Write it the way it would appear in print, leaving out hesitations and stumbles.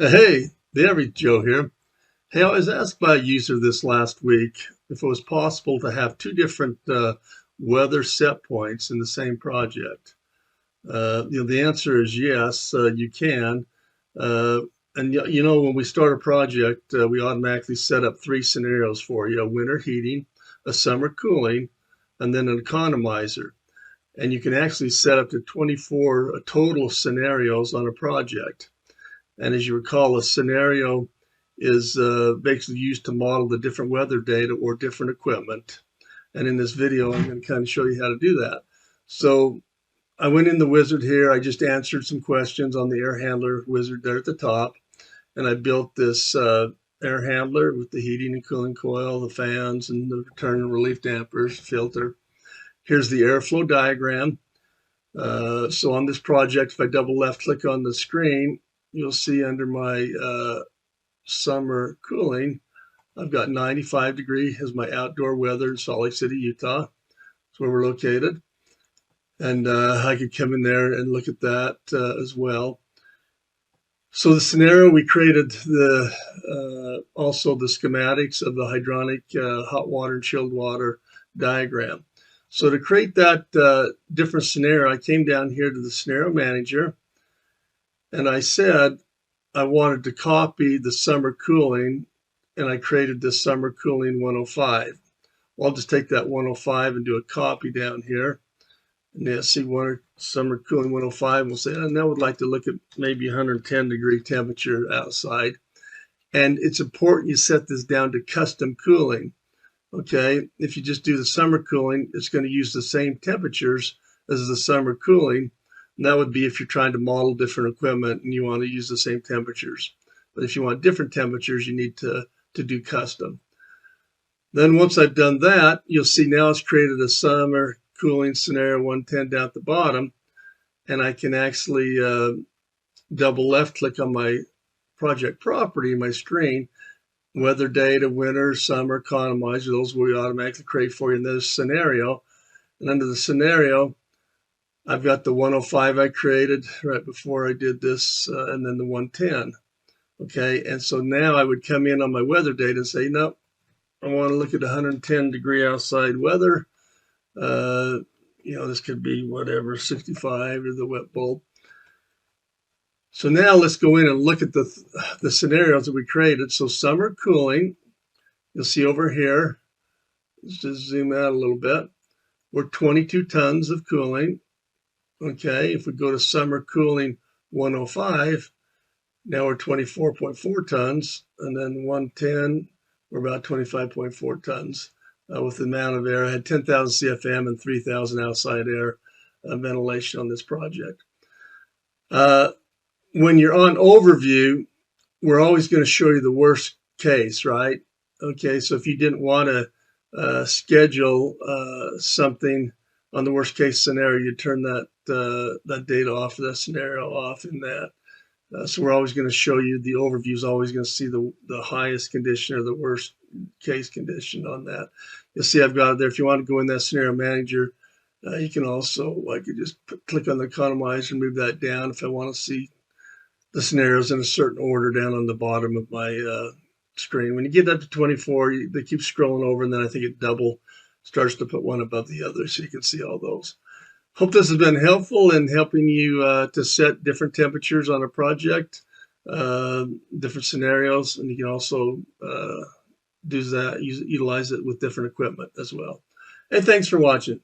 Hey, the Average Joe here. Hey, I was asked by a user this last week if it was possible to have two different weather set points in the same project. The answer is yes, you can. Uh, and when we start a project, we automatically set up three scenarios for you: a winter heating, a summer cooling, and then an economizer. And you can actually set up to 24 total scenarios on a project. And as you recall, a scenario is basically used to model the different weather data or different equipment. And in this video, I'm going to kind of show you how to do that. So I went in the wizard here. I just answered some questions on the air handler wizard there at the top. And I built this air handler with the heating and cooling coil, the fans, and the return and relief dampers, filter. Here's the airflow diagram. So on this project, if I double left click on the screen, you'll see under my summer cooling, I've got 95 degree as my outdoor weather in Salt Lake City, Utah. That's where we're located. And I could come in there and look at that as well. So the scenario, we created also the schematics of the hydronic hot water and chilled water diagram. So to create that different scenario, I came down here to the scenario manager and I said I wanted to copy the summer cooling, and I created this summer cooling 105. Well, I'll just take that 105 and do a copy down here. And now see summer cooling 105. We'll say, and I would like to look at maybe 110-degree temperature outside. And it's important you set this down to custom cooling. Okay, if you just do the summer cooling, it's going to use the same temperatures as the summer cooling. And that would be if you're trying to model different equipment and you want to use the same temperatures. But if you want different temperatures, you need to do custom. Then once I've done that, you'll see now it's created a summer cooling scenario 110 down at the bottom. And I can actually double left click on my project property, my screen, weather data, winter, summer, economizer, those will automatically create for you in this scenario. And under the scenario, I've got the 105 I created right before I did this, and then the 110. Okay, and so now I would come in on my weather data and say, no, I want to look at 110-degree outside weather. This could be whatever, 65 or the wet bulb. So now let's go in and look at the scenarios that we created. So summer cooling, you'll see over here, let's just zoom out a little bit. We're 22 tons of cooling. Okay, if we go to summer cooling 105, now we're 24.4 tons, and then 110, we're about 25.4 tons with the amount of air. I had 10,000 CFM and 3,000 outside air ventilation on this project. When you're on overview, we're always going to show you the worst case, right? Okay, so if you didn't want to schedule something on the worst case scenario, you turn that data off, that scenario off in that. So we're always going to show you the overview is always going to see the highest condition or the worst case condition on that. You'll see I've got it there. If you want to go in that scenario manager, you can also, I could just click on the economizer and move that down if I want to see the scenarios in a certain order down on the bottom of my screen. When you get up to 24, they keep scrolling over, and then I think it double starts to put one above the other so you can see all those. Hope this has been helpful in helping you to set different temperatures on a project, different scenarios, and you can also utilize it with different equipment as well. And thanks for watching.